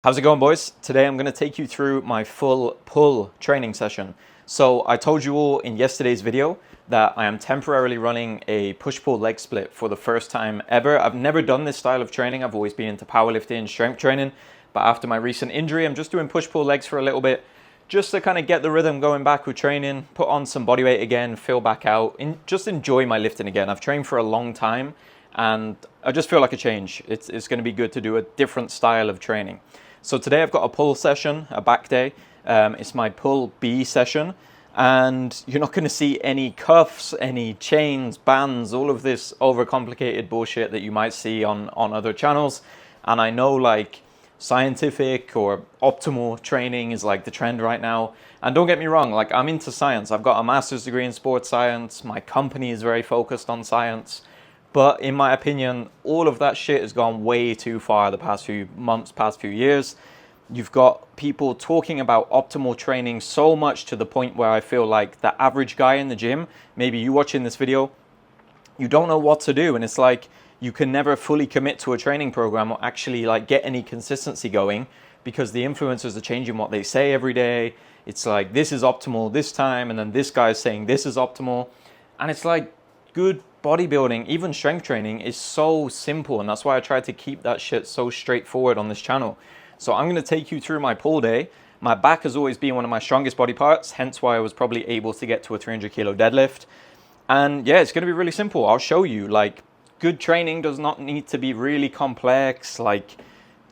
How's it going, boys? Today I'm going to take you through my full pull training session. So I told you all in yesterday's video that I am temporarily running a push-pull leg split for the first time ever. I've never done this style of training. I've always been into powerlifting, strength training. But after my recent injury, I'm just doing push-pull legs for a little bit, just to kind of get the rhythm going back with training, put on some body weight again, fill back out, and just enjoy my lifting again. I've trained for a long time and I just feel like a change. It's going to be good to do a different style of training. So today I've got a pull session, a back day. It's my pull B session, and you're not going to see any cuffs, any chains, bands, all of this overcomplicated bullshit that you might see on other channels. And I know like scientific or optimal training is like the trend right now. And don't get me wrong, like I'm into science. I've got a master's degree in sports science. My company is very focused on science. But in my opinion, all of that shit has gone way too far the past few months, past few years. You've got people talking about optimal training so much to the point where I feel like the average guy in the gym, maybe you watching this video, you don't know what to do. And it's like you can never fully commit to a training program or actually like get any consistency going because the influencers are changing what they say every day. It's like this is optimal this time, and then this guy's saying this is optimal. And it's like good bodybuilding, even strength training, is so simple, and that's why I try to keep that shit so straightforward on this channel. So I'm going to take you through my pull day. My back has always been one of my strongest body parts, hence why I was probably able to get to a 300 kilo deadlift. And yeah, it's going to be really simple. I'll show you, like, good training does not need to be really complex. Like,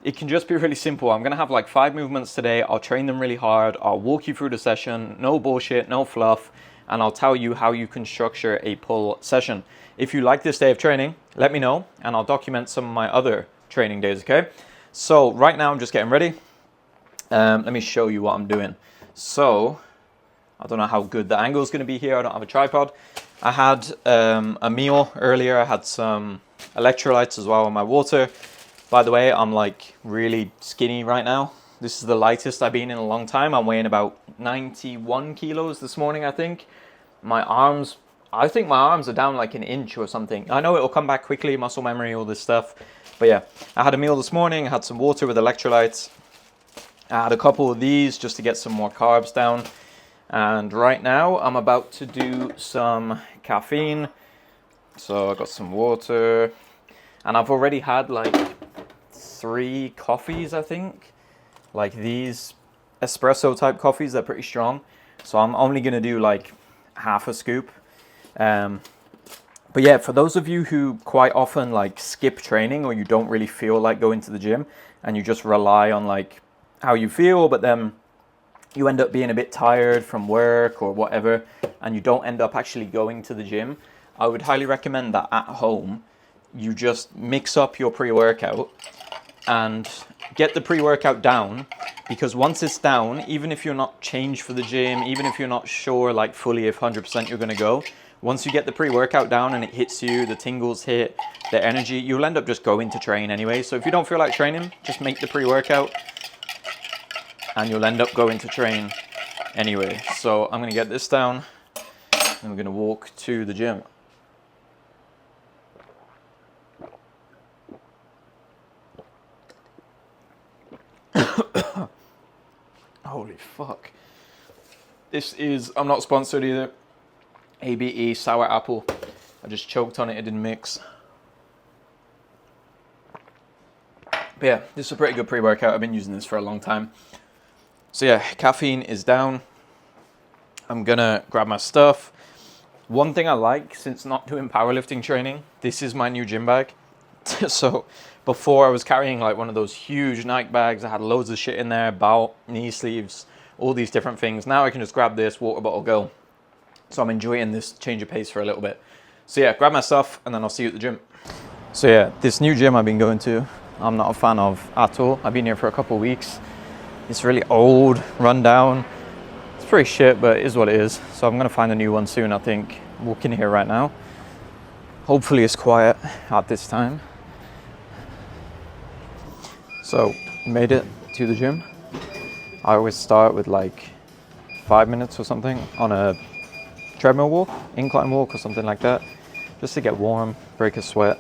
it can just be really simple. I'm going to have like 5 movements today. I'll train them really hard. I'll walk you through the session. No bullshit, no fluff. And I'll tell you how you can structure a pull session. If you like this day of training, let me know, and I'll document some of my other training days, okay? So right now I'm just getting ready. Let me show you what I'm doing. So, I don't know how good the angle is going to be here. I don't have a tripod. I had a meal earlier. I had some electrolytes as well in my water. By the way, I'm like really skinny right now. This is the lightest I've been in a long time. I'm weighing about 91 kilos this morning, I think. I think my arms are down like an inch or something. I know it'll come back quickly, muscle memory, all this stuff. But yeah, I had a meal this morning. I had some water with electrolytes. I had a couple of these just to get some more carbs down. And right now, I'm about to do some caffeine. So I got some water. And I've already had like 3 coffees, I think. Like these espresso type coffees, they're pretty strong. So I'm only going to do like half a scoop. But yeah, for those of you who quite often like skip training, or you don't really feel like going to the gym and you just rely on like how you feel, but then you end up being a bit tired from work or whatever, and you don't end up actually going to the gym, I would highly recommend that at home you just mix up your pre-workout and get the pre-workout down, because once it's down, even if you're not changed for the gym, even if you're not sure like fully if 100% you're going to go, once you get the pre-workout down and it hits you, the tingles hit, the energy, you'll end up just going to train anyway. So if you don't feel like training, just make the pre-workout and you'll end up going to train anyway. So I'm going to get this down and we're going to walk to the gym. Holy fuck. This is, I'm not sponsored either. ABE sour apple. I just choked on it, it didn't mix. But yeah, this is a pretty good pre-workout. I've been using this for a long time. So yeah, caffeine is down. I'm gonna grab my stuff. One thing I like, since not doing powerlifting training, this is my new gym bag. So before I was carrying like one of those huge Nike bags. I had loads of shit in there, belt, knee sleeves, all these different things. Now I can just grab this, water bottle, go. So I'm enjoying this change of pace for a little bit. So yeah, grab my stuff and then I'll see you at the gym. So yeah, this new gym I've been going to, I'm not a fan of at all. I've been here for a couple of weeks. It's really old, run down. It's pretty shit, but it is what it is. So I'm gonna find a new one soon, I think. Walking here right now. Hopefully it's quiet at this time. So, made it to the gym. I always start with like 5 minutes or something on a treadmill walk, incline walk or something like that, just to get warm, break a sweat,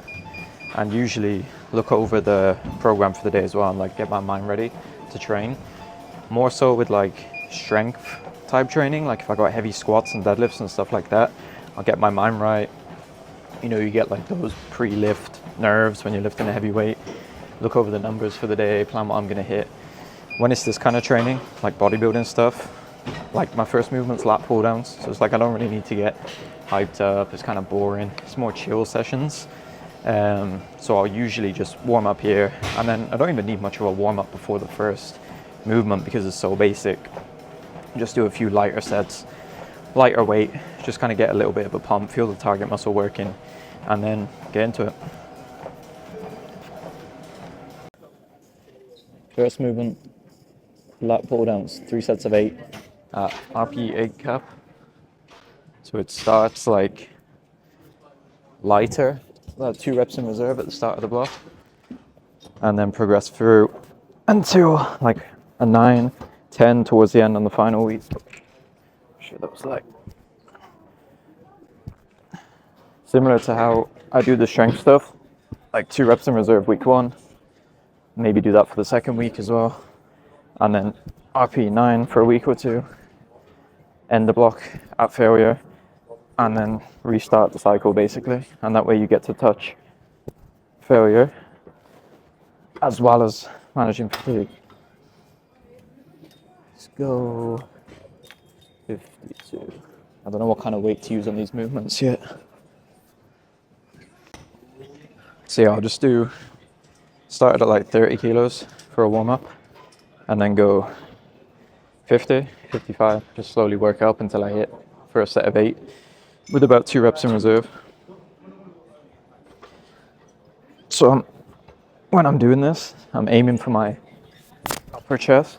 and usually look over the program for the day as well and like get my mind ready to train. More so with like strength type training, like if I got heavy squats and deadlifts and stuff like that, I'll get my mind right. You know, you get like those pre-lift nerves when you're lifting a heavy weight. Look over the numbers for the day, plan what I'm gonna hit. When it's this kind of training, like bodybuilding stuff, like my first movement's lat pull downs. So it's like I don't really need to get hyped up. It's kind of boring. It's more chill sessions. So I'll usually just warm up here, and then I don't even need much of a warm up before the first movement because it's so basic. Just do a few lighter sets, lighter weight, just kind of get a little bit of a pump, feel the target muscle working, and then get into it. First movement, lat pull downs, 3 sets of 8 at RP 8 cap. So it starts like lighter, about 2 reps in reserve at the start of the block, and then progress through until like a 9, 10 towards the end on the final week. Shit, that was like similar to how I do the strength stuff, like 2 reps in reserve week 1, maybe do that for the second week as well, and then RP 9 for a week or 2, end the block at failure, and then restart the cycle basically. And that way you get to touch failure as well as managing fatigue. Let's go 52. I don't know what kind of weight to use on these movements yet. So yeah, I'll just started at like 30 kilos for a warm up, and then go 50, 55, just slowly work up until I hit for a set of 8 with about 2 reps in reserve. So when I'm doing this, I'm aiming for my upper chest.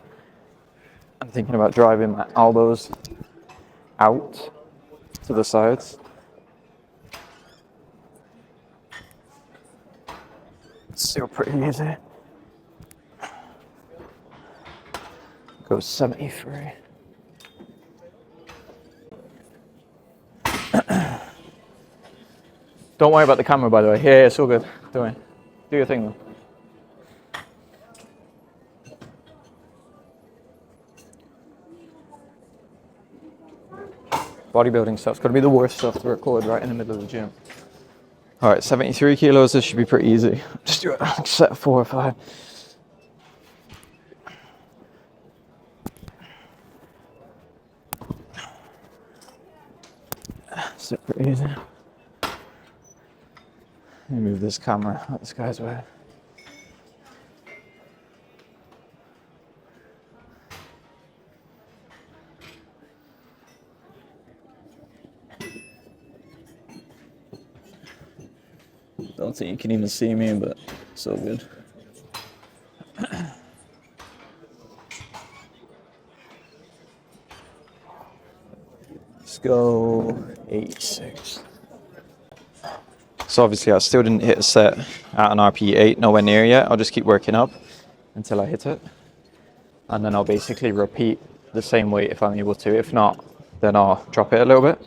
I'm thinking about driving my elbows out to the sides. It's still pretty easy. Go 73. Don't worry about the camera, by the way. Yeah, it's all good. Don't worry. Do your thing, though. Bodybuilding stuff's got to be the worst stuff to record right in the middle of the gym. All right, 73 kilos. This should be pretty easy. Just do a set of 4 or 5. Super easy. Let me move this camera out this guy's way. Don't think you can even see me, but it's so good. Let's go 86. So obviously I still didn't hit a set at an RP 8, nowhere near yet. I'll just keep working up until I hit it. And then I'll basically repeat the same weight if I'm able to. If not, then I'll drop it a little bit.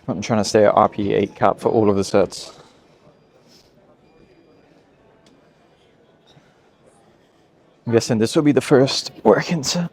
I'm trying to stay at RP 8 cap for all of the sets. I'm guessing this will be the first working set.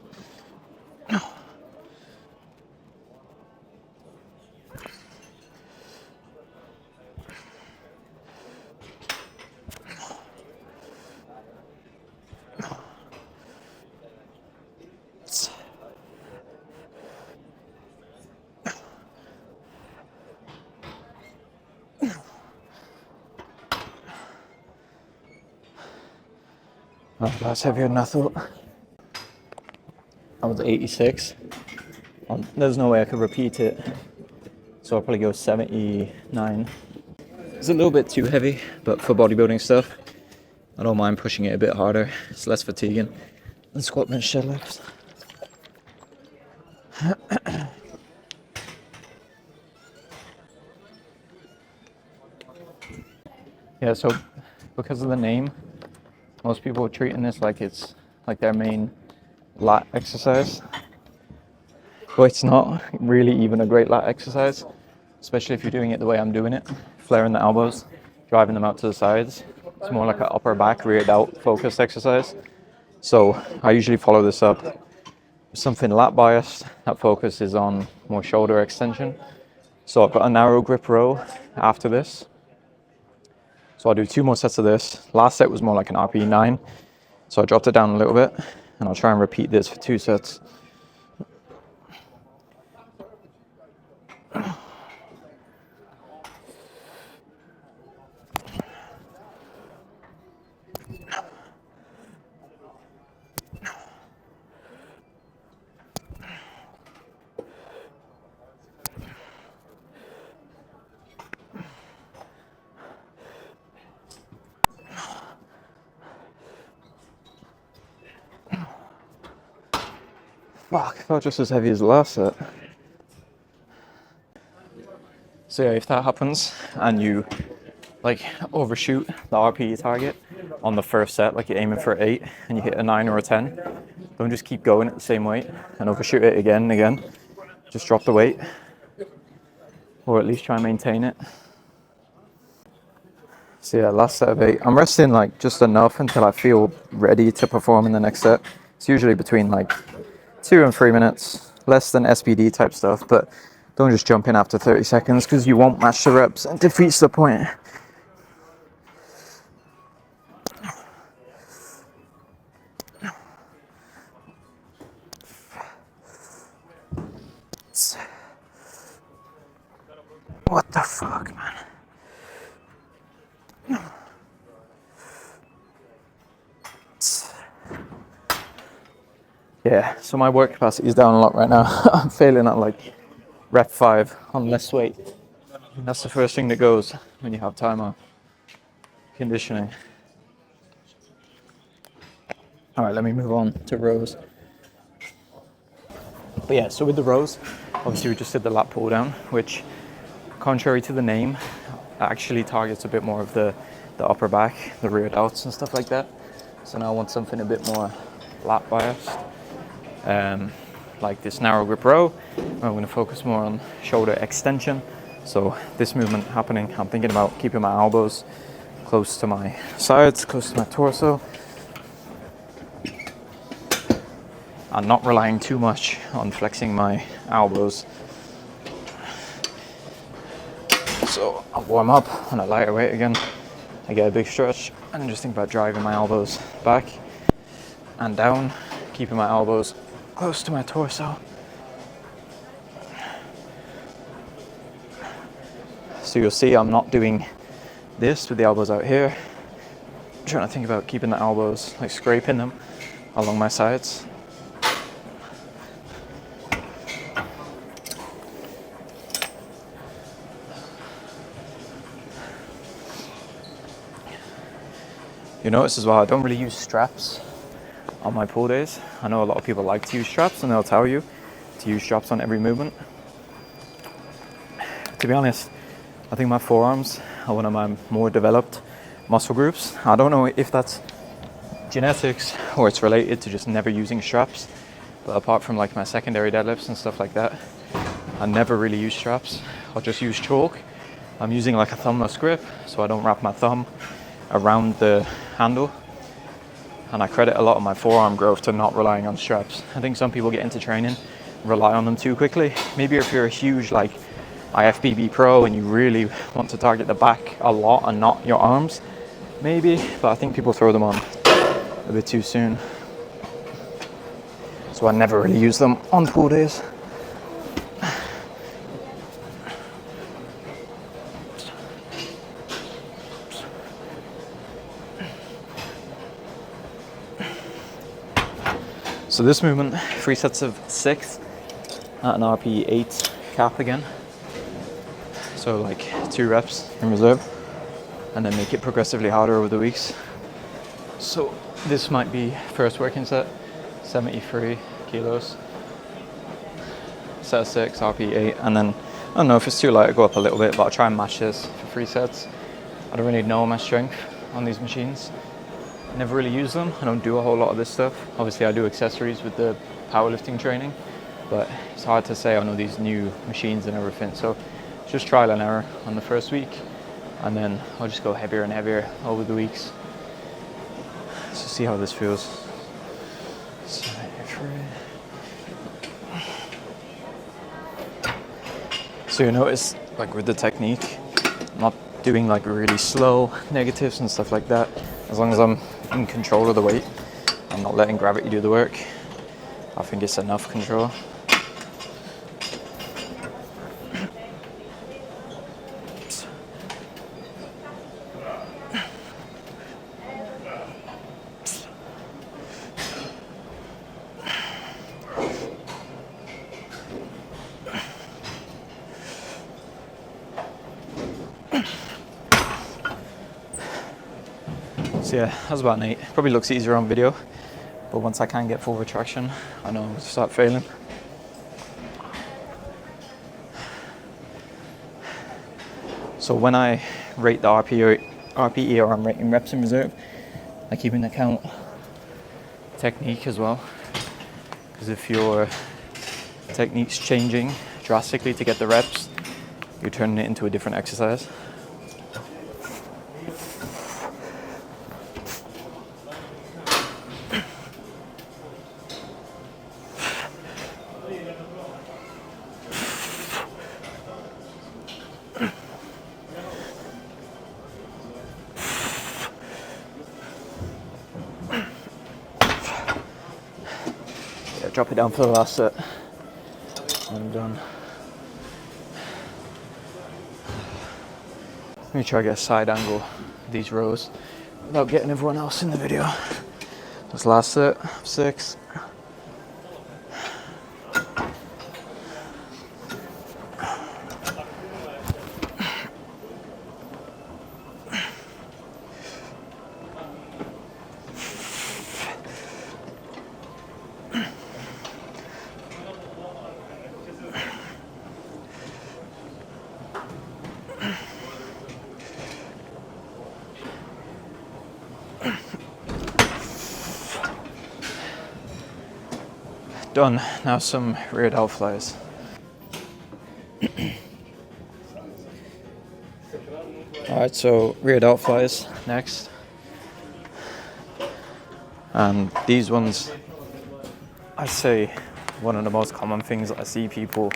Oh, that's heavier than I thought. I was 86. There's no way I could repeat it, so I'll probably go 79. It's a little bit too heavy, but for bodybuilding stuff, I don't mind pushing it a bit harder. It's less fatiguing than squat, bench, deadlifts. Yeah, so because of the name, most people are treating this like it's like their main lat exercise. But it's not really even a great lat exercise, especially if you're doing it the way I'm doing it, flaring the elbows, driving them out to the sides. It's more like an upper back, rear delt focused exercise. So I usually follow this up with something lat biased that focuses on more shoulder extension. So I've got a narrow grip row after this. So I'll do 2 more sets of this. Last set was more like an RPE 9. So I dropped it down a little bit, and I'll try and repeat this for 2 sets. Fuck, it felt just as heavy as the last set. So yeah, if that happens and you like overshoot the RPE target on the first set, like you're aiming for 8 and you hit a 9 or a 10, don't just keep going at the same weight and overshoot it again and again. Just drop the weight, or at least try and maintain it. So yeah, last set of 8. I'm resting like just enough until I feel ready to perform in the next set. It's usually between like 2 and 3 minutes, less than SBD type stuff, but don't just jump in after 30 seconds because you won't match the reps and defeats the point. What the fuck, man? Yeah, so my work capacity is down a lot right now. I'm failing at like rep 5 on less weight. And that's the first thing that goes when you have time on conditioning. All right, let me move on to rows. But yeah, so with the rows, obviously we just did the lat pull down, which, contrary to the name, actually targets a bit more of the upper back, the rear delts and stuff like that. So now I want something a bit more lat biased, like this narrow grip row. I'm going to focus more on shoulder extension. So this movement happening, I'm thinking about keeping my elbows close to my sides, close to my torso, and not relying too much on flexing my elbows. So I'll warm up on a lighter weight again. I get a big stretch and just think about driving my elbows back and down, keeping my elbows close to my torso. So you'll see I'm not doing this with the elbows out here. I'm trying to think about keeping the elbows, like scraping them along my sides. You notice as well, I don't really use straps on my pull days. I know a lot of people like to use straps and they'll tell you to use straps on every movement. To be honest, I think my forearms are one of my more developed muscle groups. I don't know if that's genetics or it's related to just never using straps, but apart from like my secondary deadlifts and stuff like that, I never really use straps. I'll just use chalk. I'm using like a thumbless grip, so I don't wrap my thumb around the handle, and I credit a lot of my forearm growth to not relying on straps. I think some people get into training, rely on them too quickly. Maybe if you're a huge like IFBB pro and you really want to target the back a lot and not your arms, maybe, but I think people throw them on a bit too soon. So I never really use them on pull days. So this movement, 3 sets of 6 at an RPE 8 cap again. So like 2 reps in reserve, and then make it progressively harder over the weeks. So this might be first working set, 73 kilos, set of 6, RPE 8, and then I don't know if it's too light, I'll go up a little bit, but I'll try and match this for 3 sets. I don't really know my strength on these machines. Never really use them. I don't do a whole lot of this stuff. Obviously I do accessories with the powerlifting training, but it's hard to say I know these new machines and everything. So it's just trial and error on the first week, and then I'll just go heavier and heavier over the weeks. So see how this feels. So you notice, like with the technique, I'm not doing like really slow negatives and stuff like that. As long as I'm in control of the weight, I'm not letting gravity do the work. I think it's enough control. So yeah, that was about an 8. Probably looks easier on video, but once I can get full retraction, I know I'm going to start failing. So when I rate the RPE, or I'm rating reps in reserve, I keep into account technique as well. Because if your technique's changing drastically to get the reps, you're turning it into a different exercise. Drop it down for the last set. I'm done. Let me try to get a side angle of these rows without getting everyone else in the video. This last set, 6. Done. Now some rear delt flies. Alright, so rear delt flies next. And these ones, I'd say one of the most common things I see people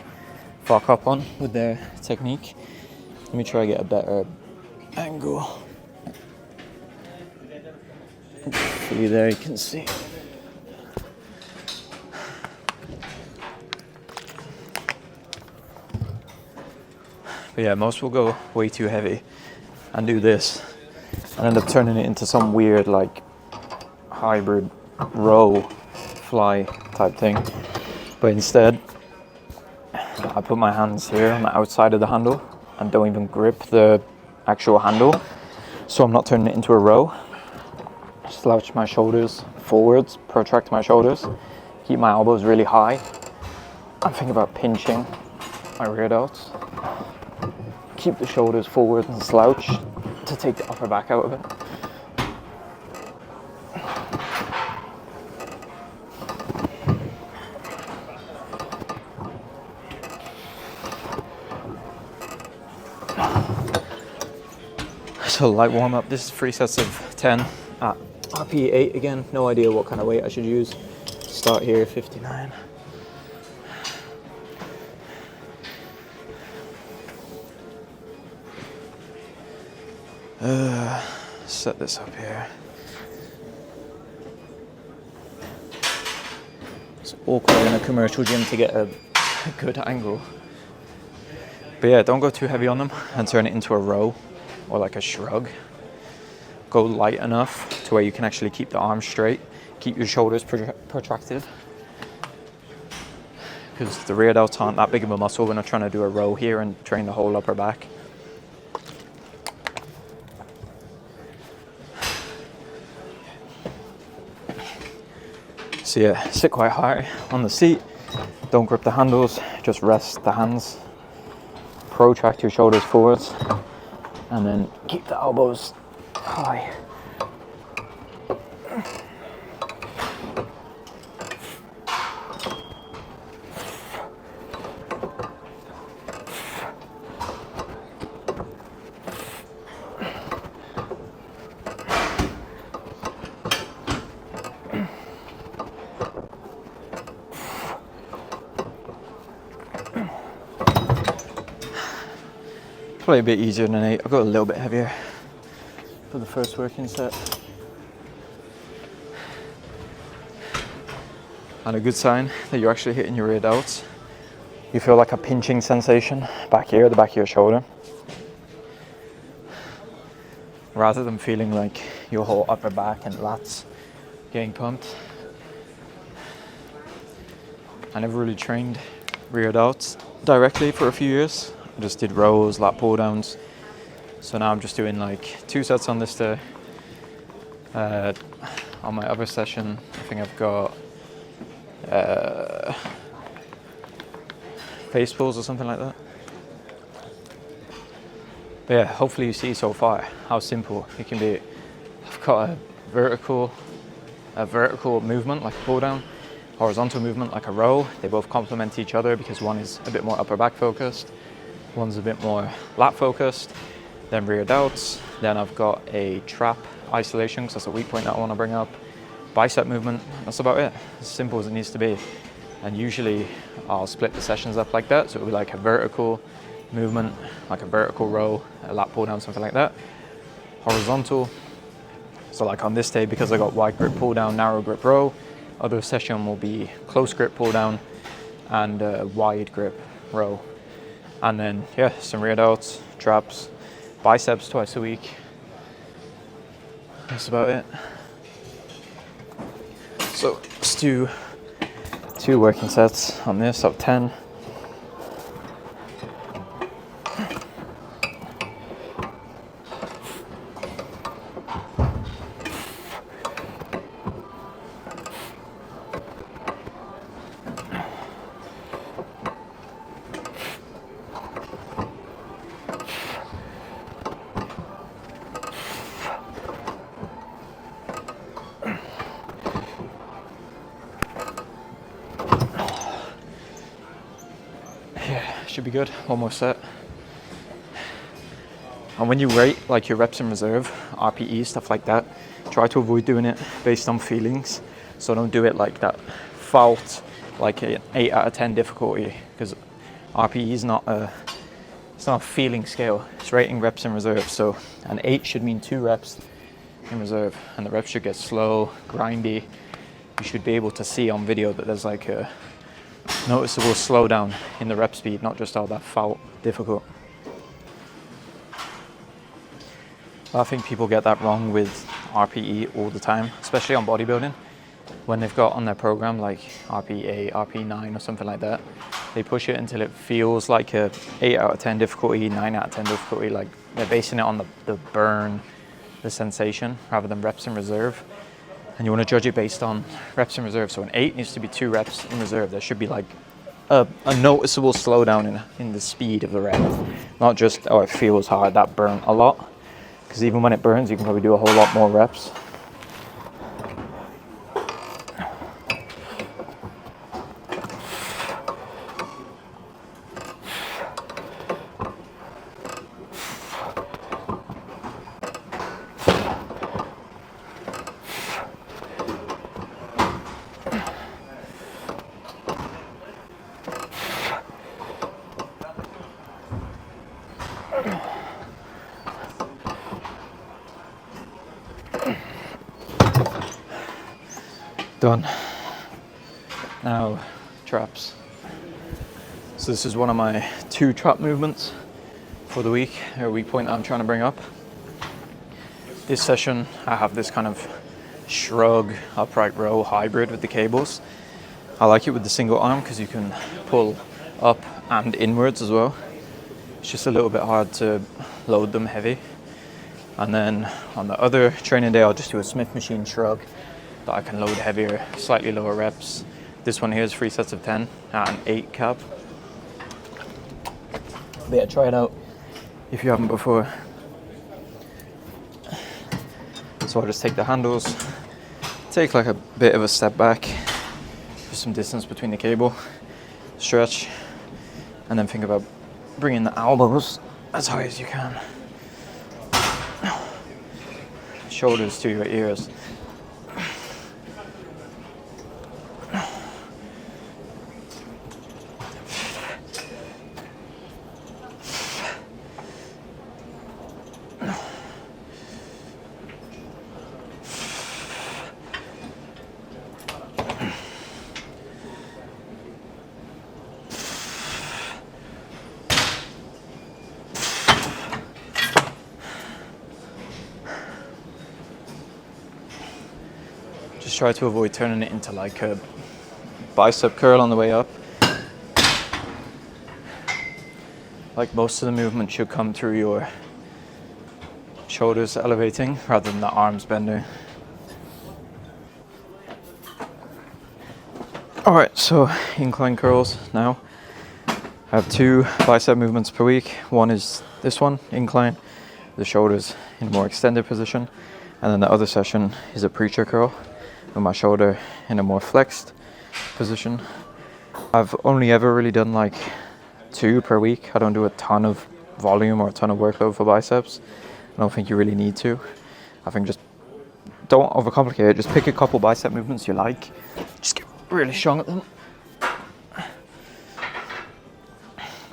fuck up on with their technique. Let me try to get a better angle. See there, you can see. But yeah, most will go way too heavy and do this and end up turning it into some weird like hybrid row fly type thing. But instead, I put my hands here on the outside of the handle and don't even grip the actual handle. So I'm not turning it into a row. Slouch my shoulders forwards, protract my shoulders, keep my elbows really high. I'm thinking about pinching my rear delts. Keep the shoulders forward and slouch to take the upper back out of it. So light warm up, this is 3 sets of 10 at RPE 8 again. No idea what kind of weight I should use. Start here, 59. Set this up here. It's awkward in a commercial gym to get a good angle. But yeah, don't go too heavy on them and turn it into a row or like a shrug. Go light enough to where you can actually keep the arms straight, keep your shoulders protracted. Because the rear delts aren't that big of a muscle when I'm trying to do a row here and train the whole upper back. So yeah, sit quite high on the seat. Don't grip the handles, just rest the hands. Protract your shoulders forwards and then keep the elbows high. Probably a bit easier than 8. I've got a little bit heavier for the first working set. And a good sign that you're actually hitting your rear delts. You feel like a pinching sensation back here, the back of your shoulder, rather than feeling like your whole upper back and lats getting pumped. I never really trained rear delts directly for a few years. I just did rows, lat pull downs. So now I'm just doing like 2 sets on this day. On my other session, I think I've got face pulls or something like that. But yeah, hopefully you see so far how simple it can be. I've got a vertical movement like a pull down, horizontal movement like a row. They both complement each other because one is a bit more upper back focused, one's a bit more lat focused. Then rear delts. Then I've got a trap isolation because that's a weak point that I want to bring up. Bicep movement. That's about it. As simple as it needs to be. And usually I'll split the sessions up like that. So it'll be like a vertical movement, like a vertical row, a lat pull down, something like that. Horizontal. So like on this day, because I got wide grip pull down, narrow grip row, other session will be close grip pull down and wide grip row. And then yeah, some rear delts, traps, biceps twice a week. That's about it. So let's do 2 working sets on this of 10. Should be good. One more set. And when you rate like your reps in reserve, RPE, stuff like that, try to avoid doing it based on feelings. So don't do it like that fault, like an 8 out of 10 difficulty, because RPE is not a feeling scale. It's rating reps in reserve. So an 8 should mean 2 reps in reserve, and the reps should get slow, grindy. You should be able to see on video that there's like a noticeable slowdown in the rep speed, not just all that fault difficult. I think people get that wrong with RPE all the time, especially on bodybuilding. When they've got on their program like RP8, RP9 or something like that, they push it until it feels like a 8 out of 10 difficulty, 9 out of 10 difficulty, like they're basing it on the burn, the sensation, rather than reps in reserve. And you want to judge it based on reps in reserve. So an 8 needs to be 2 reps in reserve. There should be like a noticeable slowdown in the speed of the rep. Not just, oh, it feels hard, that burnt a lot. Because even when it burns, you can probably do a whole lot more reps. Done. Now, traps. So this is one of my 2 trap movements for the week, a weak point that I'm trying to bring up. This session, I have this kind of shrug, upright row hybrid with the cables. I like it with the single arm because you can pull up and inwards as well. It's just a little bit hard to load them heavy. And then on the other training day, I'll just do a Smith machine shrug that I can load heavier, slightly lower reps. This one here is 3 sets of 10 at an 8 cap. But yeah, try it out if you haven't before. So I'll just take the handles, take like a bit of a step back, just some distance between the cable, stretch, and then think about bringing the elbows as high as you can. Shoulders to your ears. just try to avoid turning it into like a bicep curl on the way up. Like most of the movement should come through your shoulders elevating rather than the arms bending. Alright, so incline curls now. I have 2 bicep movements per week. One is this one, incline, the shoulders in a more extended position. And then the other session is a preacher curl with my shoulder in a more flexed position. I've only ever really done like 2 per week. I don't do a ton of volume or a ton of workload for biceps. I don't think you really need to. I think just don't overcomplicate it. Just pick a couple bicep movements you like. Just get really strong at them.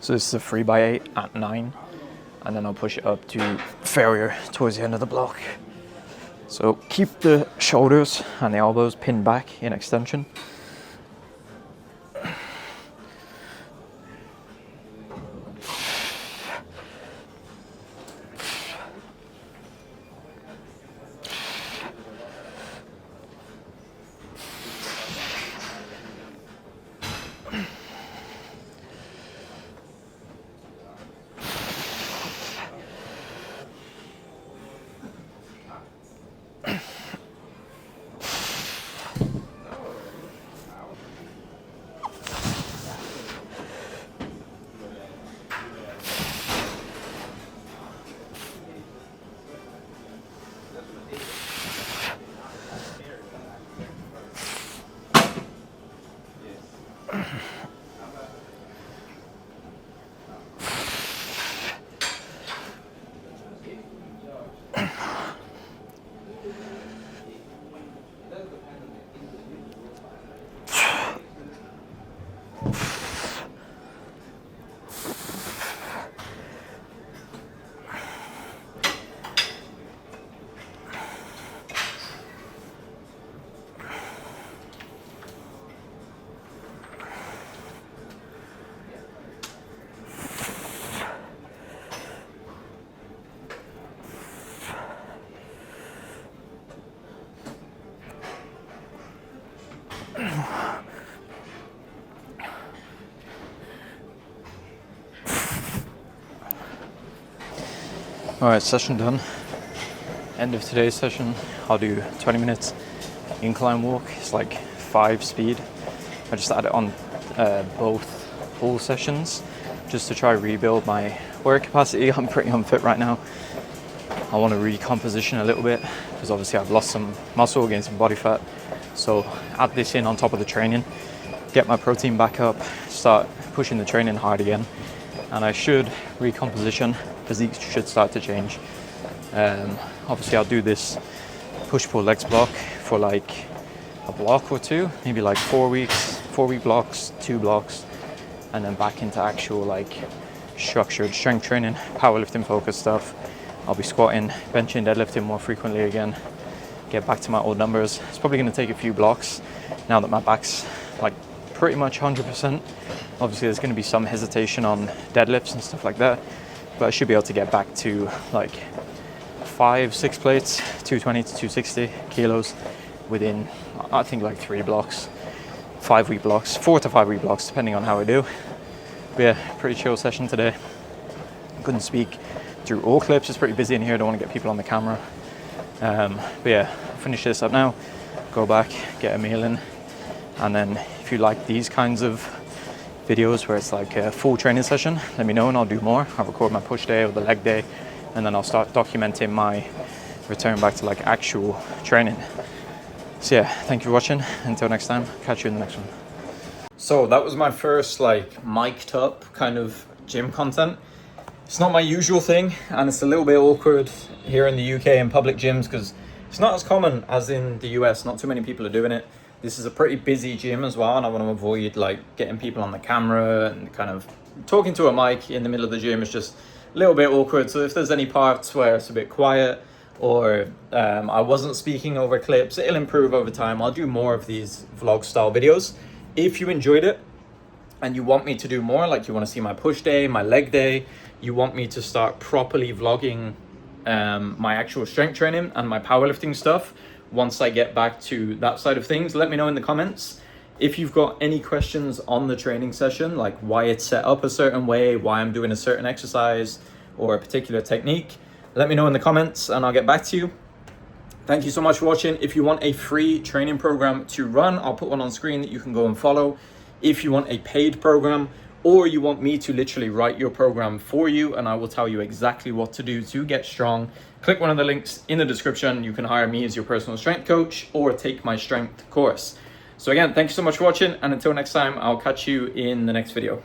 So this is a 3x8 at 9, and then I'll push it up to failure towards the end of the block. So keep the shoulders and the elbows pinned back in extension. Alright, session done. End of today's session, I'll do 20 minutes incline walk. It's like 5 speed. I just add it on both pull sessions just to try rebuild my work capacity. I'm pretty unfit right now. I want to recomposition a little bit because obviously I've lost some muscle, gained some body fat. So add this in on top of the training, get my protein back up, start pushing the training hard again, and I should recomposition. Physique should start to change. Obviously I'll do this push-pull legs block for like a block or 2, maybe like 4 weeks, 4-week blocks, 2 blocks, and then back into actual like structured strength training, powerlifting focused stuff. I'll be squatting, benching, deadlifting more frequently again, get back to my old numbers. It's probably going to take a few blocks now that my back's like pretty much 100%. Obviously there's going to be some hesitation on deadlifts and stuff like that, but I should be able to get back to like 5-6 plates, 220 to 260 kilos within, I think, like 3 blocks, 5-week blocks, 4 to 5 week blocks, depending on how I do. But yeah, pretty chill session today. Couldn't speak through all clips. It's pretty busy in here. I don't want to get people on the camera. But yeah, I'll finish this up now, go back, get a meal in, and then if you like these kinds of videos where it's like a full training session, let me know and I'll do more. I'll record my push day or the leg day, and then I'll start documenting my return back to like actual training. So yeah, thank you for watching. Until next time, catch you in the next one. So that was my first like mic'd up kind of gym content. It's not my usual thing, and it's a little bit awkward here in the UK in public gyms because it's not as common as in the US. Not too many people are doing it. This is a pretty busy gym as well, and I want to avoid like getting people on the camera and kind of talking to a mic in the middle of the gym is just a little bit awkward. So if there's any parts where it's a bit quiet or I wasn't speaking over clips, it'll improve over time. I'll do more of these vlog style videos. If you enjoyed it and you want me to do more, like you want to see my push day, my leg day, you want me to start properly vlogging my actual strength training and my powerlifting stuff, once I get back to that side of things. Let me know in the comments. If you've got any questions on the training session, like why it's set up a certain way, why I'm doing a certain exercise or a particular technique, let me know in the comments and I'll get back to you. Thank you so much for watching. If you want a free training program to run, I'll put one on screen that you can go and follow. If you want a paid program, or you want me to literally write your program for you and I will tell you exactly what to do to get strong, click one of the links in the description. You can hire me as your personal strength coach or take my strength course. So again, thank you so much for watching, and until next time, I'll catch you in the next video.